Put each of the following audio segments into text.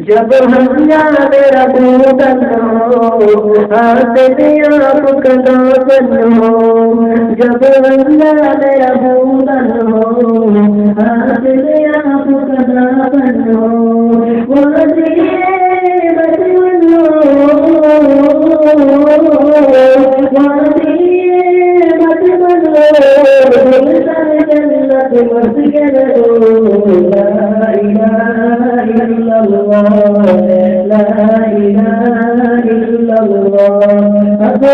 जब हम याद रबूतन हो आते आप कदापन हो, जब हम याद रबूतन हो आते आप कदापन हो, वादिए बचपन हो वादिए बचपन हो, जन्नत मस्जिद हो। ला इलाहा इल्लल्लाह ला इलाहा इल्लल्लाह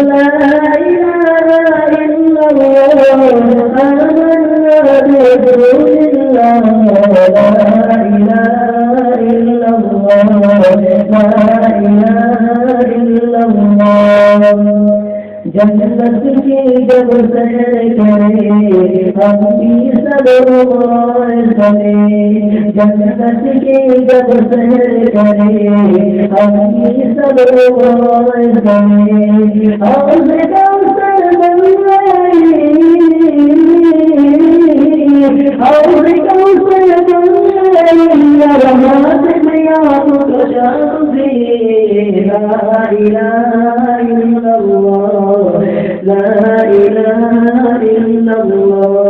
ला इलाहा इल्लल्लाह आमन्ना बिरसूलिल्लाह ला इलाहा इल्लल्लाह ला इलाहा इल्लल्लाह। जन्नत की जब सैर करे हम भी सब बने, जन्नत की जब सैर करे हम भी सब बने, और कौशल बन गए और कौशल बन गए रहमत में आपको शांति। ला इलाहा इल्लल्लाह ला इलाहा इल्लल्लाह।